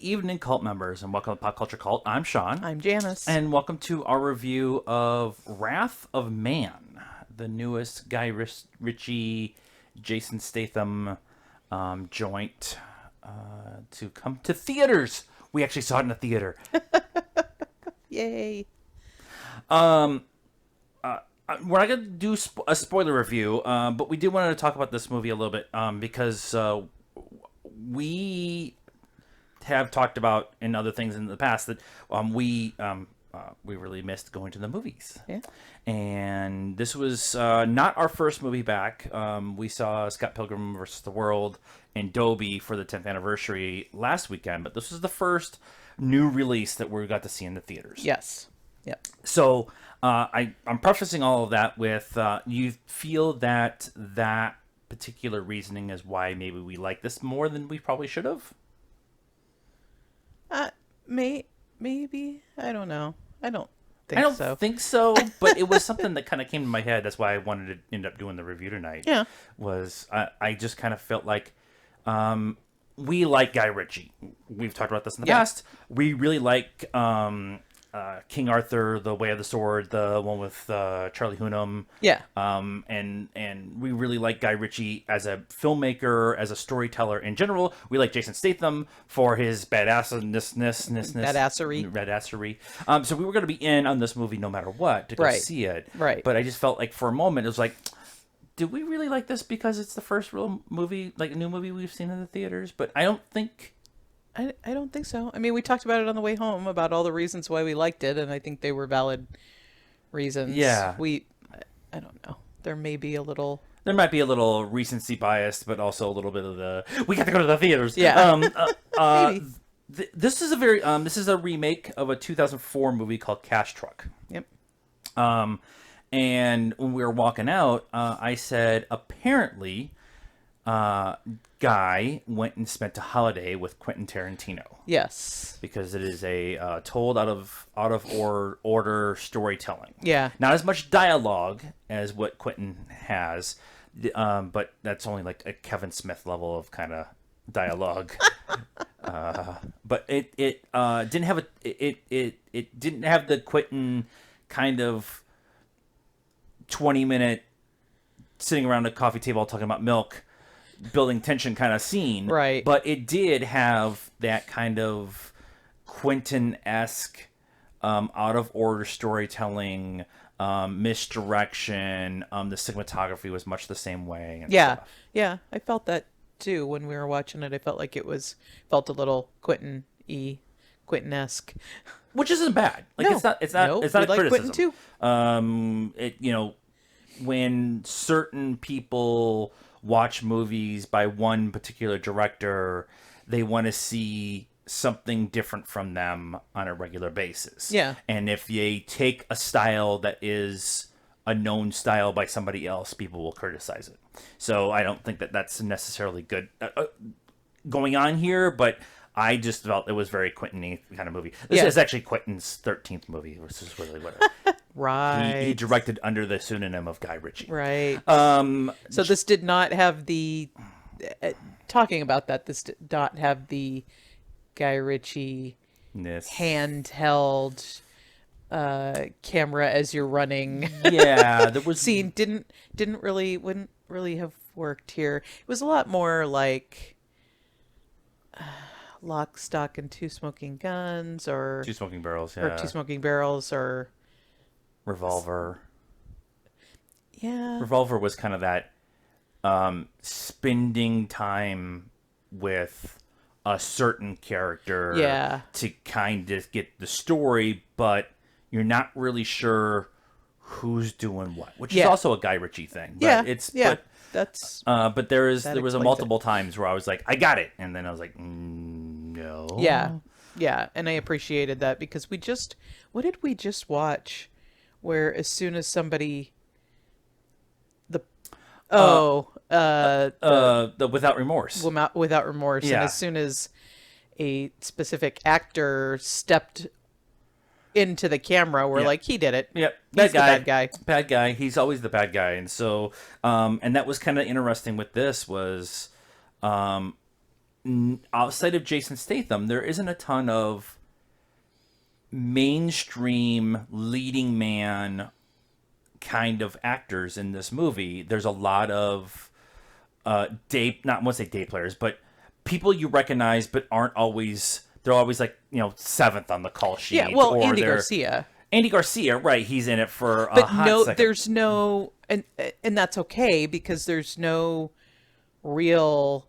evening, cult members, and welcome to Pop Culture Cult. I'm Sean. I'm Janice. And welcome to our review of Wrath of Man, the newest Guy Ritchie, Jason Statham joint to come to theaters. We actually saw it in a theater. Yay. We're not going to do a spoiler review, but we did want to talk about this movie a little bit because we have talked about in other things in the past that we really missed going to the movies. Yeah. And this was not our first movie back. We saw Scott Pilgrim vs. the World and Dobie for the 10th anniversary last weekend, but this was the first new release that we got to see in the theaters. Yes. Yep. So I'm prefacing all of that with you feel that particular reasoning is why maybe we like this more than we probably should have? Maybe. I don't know. I don't think so, but it was something that kind of came to my head. That's why I wanted to end up doing the review tonight. Yeah. Was I just kind of felt like we like Guy Ritchie. We've talked about this in the past. We really like King Arthur, The Way of the Sword, the one with Charlie Hunnam. Yeah. And we really like Guy Ritchie as a filmmaker, as a storyteller in general. We like Jason Statham for his badassery. So we were going to be in on this movie no matter what to go see it. Right. But I just felt like for a moment it was like, did we really like this because it's the first real movie, like a new movie we've seen in the theaters? But I don't think. I don't think so. I mean, we talked about it on the way home about all the reasons why we liked it, and I think they were valid reasons. Yeah. I don't know. There may be a little. There might be a little recency bias, but also a little bit of the we got to go to the theaters. Yeah. Maybe. This is a remake of a 2004 movie called Cash Truck. Yep. And when we were walking out, I said apparently, Guy went and spent a holiday with Quentin Tarantino. Yes. Because it is a told out of order storytelling. Yeah. Not as much dialogue as what Quentin has, but that's only like a Kevin Smith level of kind of dialogue. But it didn't have it didn't have the Quentin kind of 20-minute sitting around a coffee table talking about milk, building tension kind of scene. Right. But it did have that kind of Quentin-esque out of order storytelling, misdirection. The cinematography was much the same way. And stuff. Yeah. I felt that too when we were watching it. I felt like felt a little Quentin-esque. Which isn't bad. Like no. it's not a criticism. Quentin too. When certain people watch movies by one particular director, they want to see something different from them on a regular basis. Yeah. And if they take a style that is a known style by somebody else, people will criticize it. So I don't think that that's necessarily good going on here, but I just felt it was very Quentin-y kind of movie. This is actually Quentin's 13th movie, which is really what right. He directed under the pseudonym of Guy Ritchie. Right. So this did not have the talking about that. This did not have the Guy Ritchie handheld camera as you're running. Yeah, there was scene wouldn't really have worked here. It was a lot more like Lock, Stock, and Two Smoking Guns, or Two Smoking Barrels, or Two Smoking Barrels, or Revolver. Yeah, Revolver was kind of that spending time with a certain character to kind of get the story, but you're not really sure who's doing what, which is also a Guy Ritchie thing. But but there was a multiple times where I was like, I got it, and then I was like, no. Yeah, and I appreciated that because what did we just watch? Where as soon as somebody, the Without Remorse. Without Remorse, and as soon as a specific actor stepped into the camera, we're like, he did it. Yep. He's the bad guy. Bad guy. He's always the bad guy. And so, and that was kind of interesting with this was, outside of Jason Statham, there isn't a ton of mainstream leading man kind of actors in this movie. There's a lot of not want to say day players, but people you recognize but aren't always. They're always like, seventh on the call sheet. Yeah, well, Andy Garcia. Andy Garcia, right? He's in it for a but hot second. There's no, and that's okay because there's no real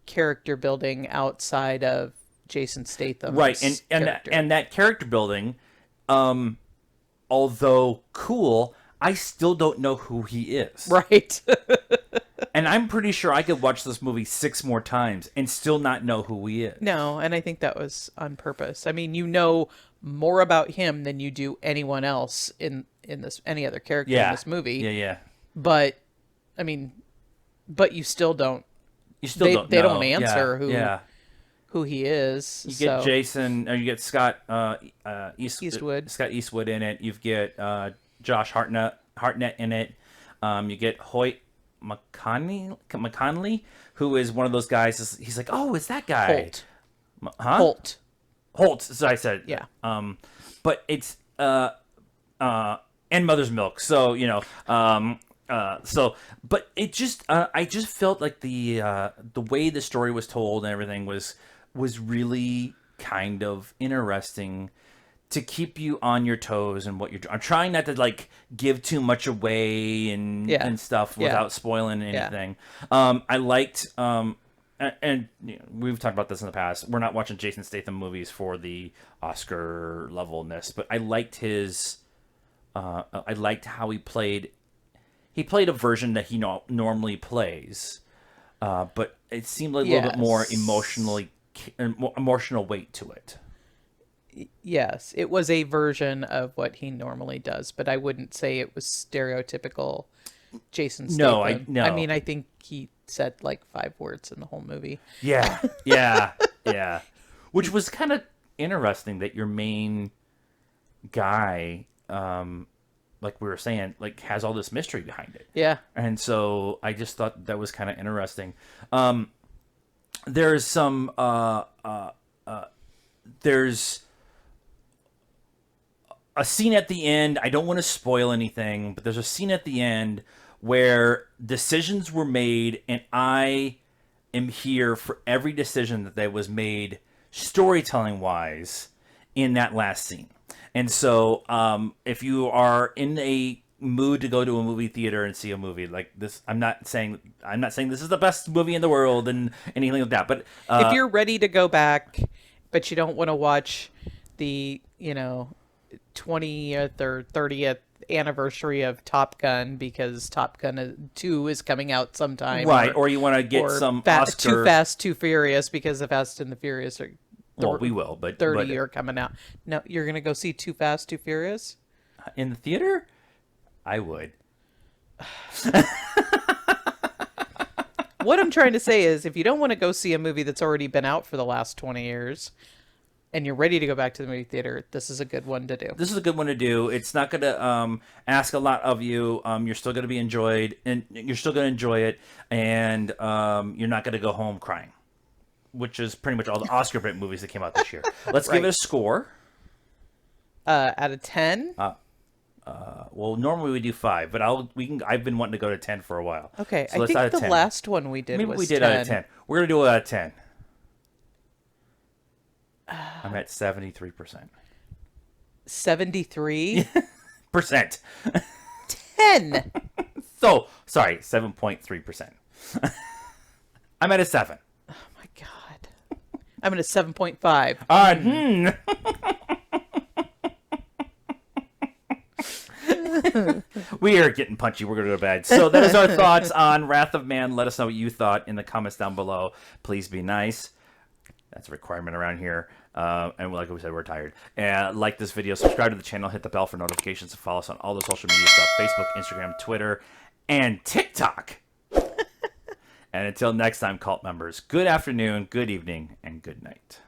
character building outside of Jason Statham. Right, and that character building, although cool, I still don't know who he is. Right. And I'm pretty sure I could watch this movie 6 more times and still not know who he is. No, and I think that was on purpose. I mean, you know more about him than you do anyone else in this, any other character in this movie. Yeah. But, I mean, you still don't. You still don't know. They don't answer who he is. You get Jason, or you get Scott Eastwood. Scott Eastwood in it. You get Josh Hartnett in it. You get Hoyt McConnelly, who is one of those guys. He's like, oh, is that guy? Holt. Holt, as I said. Yeah. But it's and Mother's Milk. So but it just I just felt like the way the story was told and everything was really kind of interesting to keep you on your toes and what you're. I'm trying not to like give too much away and stuff without spoiling anything. I liked and we've talked about this in the past. We're not watching Jason Statham movies for the Oscar levelness, but I liked his. I liked how he played. He played a version that he normally plays, but it seemed like a little bit more emotional weight to it. Yes, it was a version of what he normally does, but I wouldn't say it was stereotypical Jason Statham. No. I mean, I think he said like 5 words in the whole movie. Yeah. Which was kind of interesting that your main guy, like we were saying, like has all this mystery behind it. Yeah. And so I just thought that was kind of interesting. There's some there's a scene at the end. I don't want to spoil anything, but there's a scene at the end where decisions were made, and I am here for every decision that was made storytelling wise in that last scene. And so if you are in a mood to go to a movie theater and see a movie like this, I'm not saying this is the best movie in the world and anything like that, but if you're ready to go back but you don't want to watch the 20th or 30th anniversary of Top Gun because Top Gun 2 is coming out sometime, right? Or you want to get some Oscar... Too Fast, Too Furious, because the Fast and the Furious are we will, but 30 are coming out. No, you're gonna go see Too Fast, Too Furious in the theater? I would. What I'm trying to say is, if you don't want to go see a movie that's already been out for the last 20 years and you're ready to go back to the movie theater, this is a good one to do. This is a good one to do. It's not going to ask a lot of you. You're still going to be enjoyed, and you're still going to enjoy it, and you're not going to go home crying, which is pretty much all the Oscar bait movies that came out this year. Let's give it a score. Out of 10? Well, normally we do 5, but I've been wanting to go to 10 for a while. Okay, so I think the last one we did was 10. Out of 10. We're going to do it out of 10. I'm at 73%. 73? Percent. 10. So, sorry, 7.3%. I'm at a 7. Oh my god. I'm at a 7.5. We are getting punchy. We're going to go to bed. So that is our thoughts on Wrath of Man. Let us know what you thought in the comments down below. Please be nice. That's a requirement around here. And like we said, we're tired. Like this video, subscribe to the channel, hit the bell for notifications, and follow us on all the social media stuff: Facebook, Instagram, Twitter, and TikTok. And until next time, cult members, good afternoon, good evening, and good night.